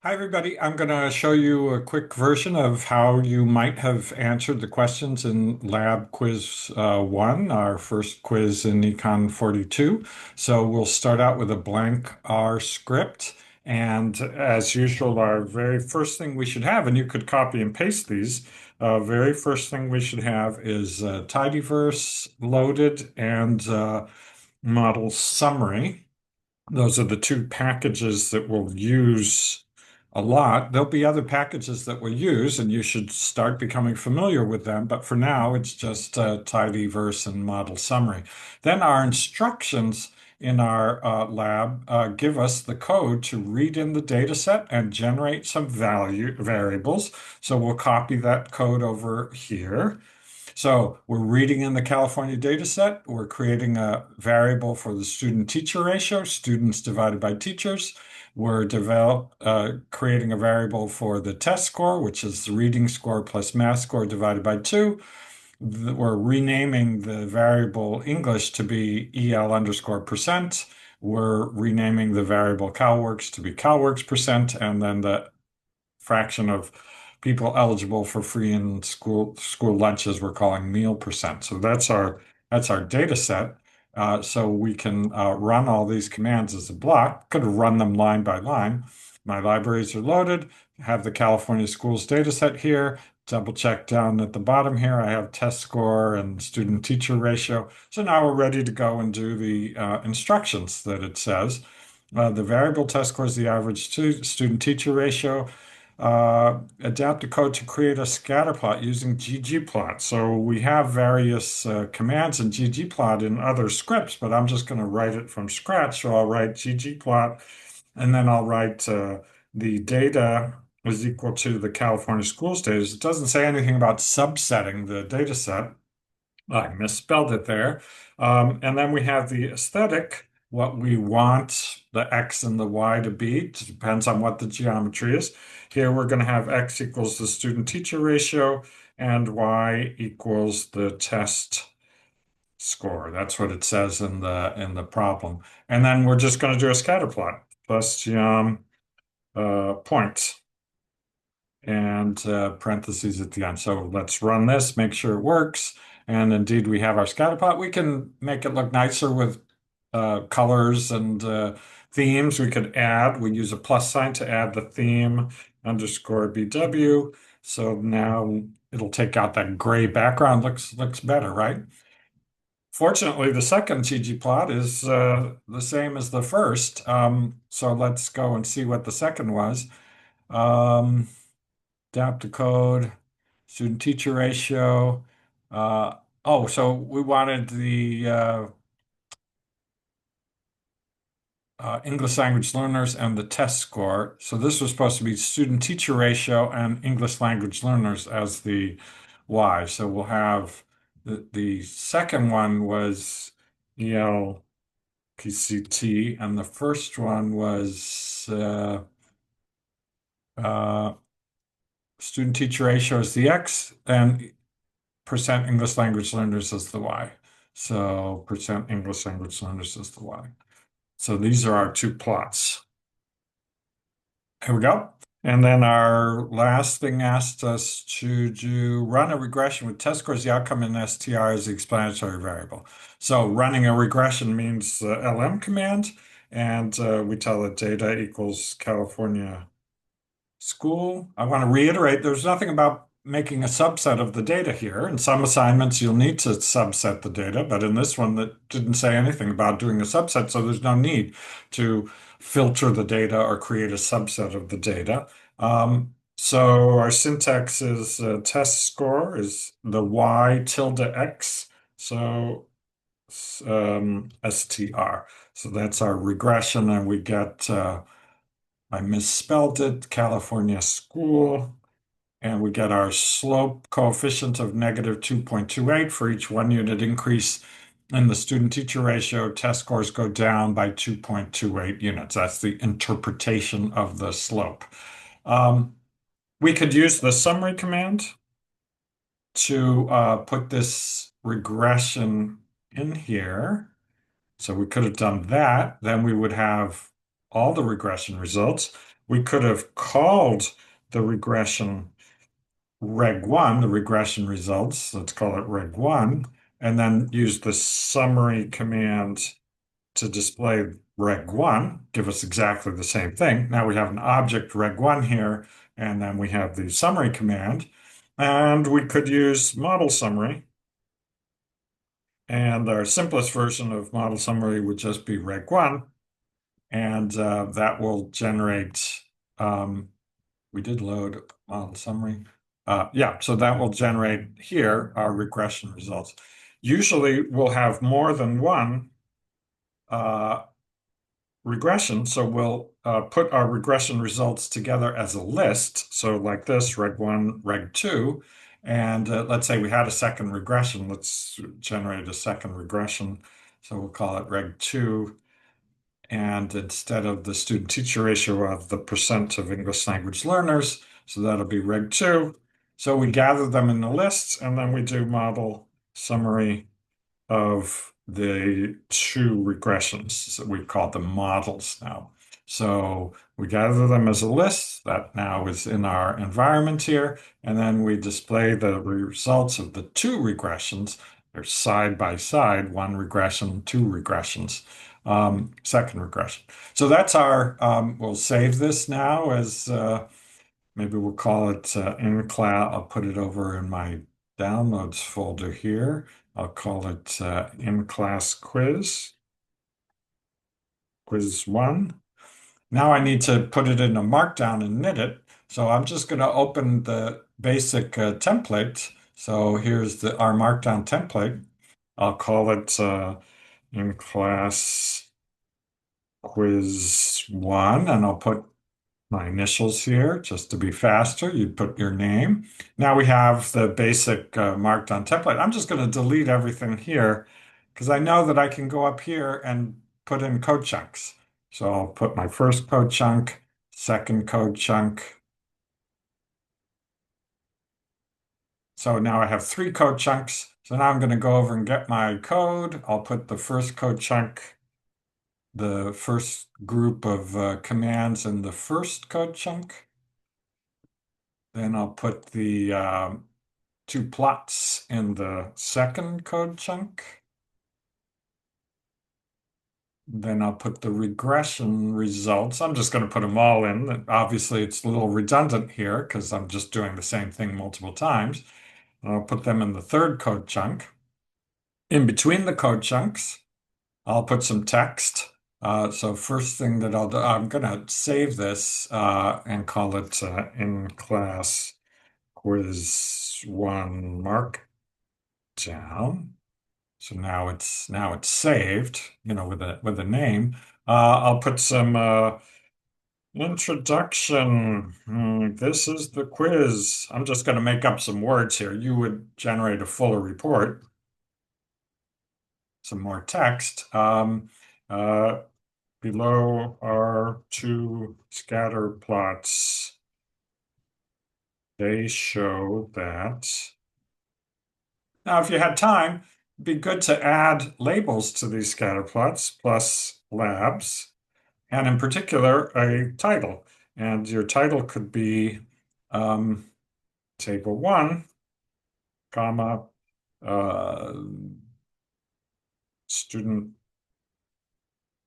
Hi, everybody. I'm going to show you a quick version of how you might have answered the questions in Lab Quiz 1, our first quiz in Econ 42. So we'll start out with a blank R script. And as usual, our very first thing we should have, and you could copy and paste these, very first thing we should have is tidyverse loaded and model summary. Those are the two packages that we'll use a lot. There'll be other packages that we'll use, and you should start becoming familiar with them. But for now, it's just tidyverse and model summary. Then our instructions in our lab give us the code to read in the data set and generate some value variables. So we'll copy that code over here. So we're reading in the California data set. We're creating a variable for the student-teacher ratio, students divided by teachers. We're creating a variable for the test score, which is the reading score plus math score divided by 2. We're renaming the variable English to be EL underscore percent. We're renaming the variable CalWORKS to be CalWORKS percent, and then the fraction of people eligible for free and school lunches we're calling meal percent. So that's our data set. So we can run all these commands as a block. Could run them line by line. My libraries are loaded. Have the California schools data set here. Double check down at the bottom here. I have test score and student teacher ratio. So now we're ready to go and do the instructions that it says. The variable test score is the average student teacher ratio. Adapt the code to create a scatter plot using ggplot. So we have various commands in ggplot in other scripts, but I'm just going to write it from scratch. So I'll write ggplot, and then I'll write the data is equal to the California schools data. It doesn't say anything about subsetting the data set. I misspelled it there. And then we have the aesthetic, what we want the X and the Y to be. It depends on what the geometry is. Here we're going to have X equals the student-teacher ratio and Y equals the test score. That's what it says in the problem. And then we're just going to do a scatter plot plus geom points and parentheses at the end. So let's run this, make sure it works. And indeed, we have our scatter plot. We can make it look nicer with colors and themes. We use a plus sign to add the theme underscore BW. So now it'll take out that gray background. Looks better, right? Fortunately, the second ggplot is the same as the first. So let's go and see what the second was. Um, Adapt the code, student teacher ratio. Uh, so we wanted the English language learners and the test score. So this was supposed to be student teacher ratio and English language learners as the Y. So we'll have the second one was PCT, and the first one was uh, student teacher ratio is the X, and percent English language learners is the Y. So percent English language learners is the Y. So these are our two plots. Here we go. And then our last thing asked us to run a regression with test scores. The outcome in str is the explanatory variable. So running a regression means the lm command, and we tell it data equals California school. I want to reiterate, there's nothing about making a subset of the data here. In some assignments, you'll need to subset the data, but in this one, that didn't say anything about doing a subset, so there's no need to filter the data or create a subset of the data. So our syntax is test score is the y tilde x, so str. So that's our regression, and we get I misspelled it, California school, and we get our slope coefficient of negative 2.28 for each 1 unit increase in the student-teacher ratio. Test scores go down by 2.28 units. That's the interpretation of the slope. We could use the summary command to put this regression in here. So we could have done that. Then we would have all the regression results. we could have called the regression reg1, the regression results, let's call it reg1, and then use the summary command to display reg1, give us exactly the same thing. Now we have an object reg1 here, and then we have the summary command, and we could use model summary. And our simplest version of model summary would just be reg1, and that will generate, we did load model summary. Yeah, so that will generate here our regression results. Usually we'll have more than one uh, regression, so we'll put our regression results together as a list. So like this, reg1, reg2, and let's say we had a second regression. Let's generate a second regression. So we'll call it reg2. And instead of the student-teacher ratio of the percent of English language learners, so that'll be reg2. So we gather them in the lists, and then we do model summary of the two regressions. So we call them models now. So we gather them as a list that now is in our environment here, and then we display the results of the two regressions. They're side by side, one regression, two regressions, second regression. So that's we'll save this now as maybe we'll call it in class. I'll put it over in my downloads folder here. I'll call it in class quiz, quiz one. Now I need to put it in a markdown and knit it. So I'm just going to open the basic template. So here's our markdown template. I'll call it in class quiz one, and I'll put my initials here just to be faster. You put your name. Now we have the basic markdown template. I'm just going to delete everything here because I know that I can go up here and put in code chunks. So I'll put my first code chunk, second code chunk. So now I have three code chunks. So now I'm going to go over and get my code. I'll put the first code chunk, the first group of commands in the first code chunk. Then I'll put the two plots in the second code chunk. Then I'll put the regression results. I'm just going to put them all in. Obviously, it's a little redundant here because I'm just doing the same thing multiple times. I'll put them in the third code chunk. In between the code chunks, I'll put some text. So first thing that I'll do, I'm going to save this and call it in class quiz one markdown. So now it's saved, with a name. I'll put some introduction. This is the quiz. I'm just going to make up some words here. You would generate a fuller report. Some more text. Uh, Below are two scatter plots. They show that. Now, if you had time, it'd be good to add labels to these scatter plots plus labs, and in particular, a title. And your title could be table one, comma, uh, student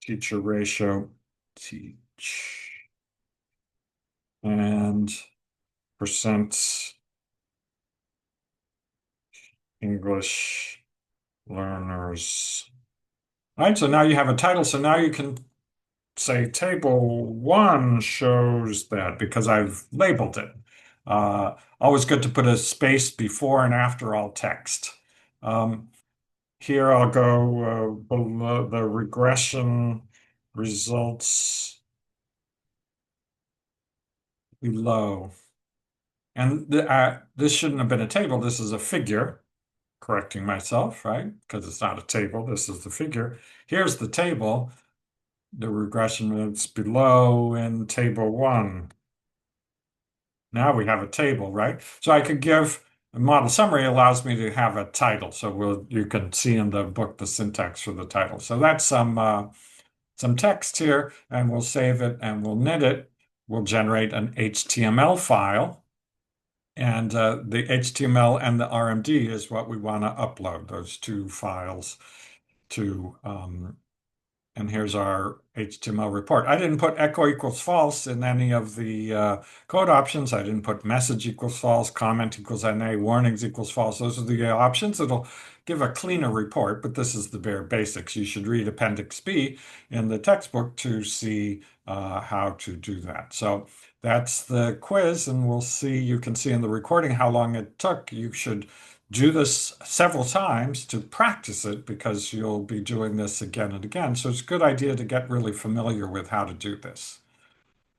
teacher ratio, teach, and percent English learners. All right, so now you have a title. So now you can say table one shows that because I've labeled it. Always good to put a space before and after all text. Here I'll go below the regression results below. And this shouldn't have been a table. This is a figure. Correcting myself, right? Because it's not a table. This is the figure. Here's the table. The regression is below in table one. Now we have a table, right? So I could give a model summary allows me to have a title. So you can see in the book the syntax for the title. So that's some text here, and we'll save it and we'll knit it. will generate an HTML file. And the HTML and the RMD is what we want to upload, those two files to. And here's our HTML report. I didn't put echo equals false in any of the code options. I didn't put message equals false, comment equals NA, warnings equals false. Those are the options. It'll give a cleaner report, but this is the bare basics. You should read Appendix B in the textbook to see how to do that. So that's the quiz, and we'll see, you can see in the recording how long it took. You should do this several times to practice it because you'll be doing this again and again. So it's a good idea to get really familiar with how to do this.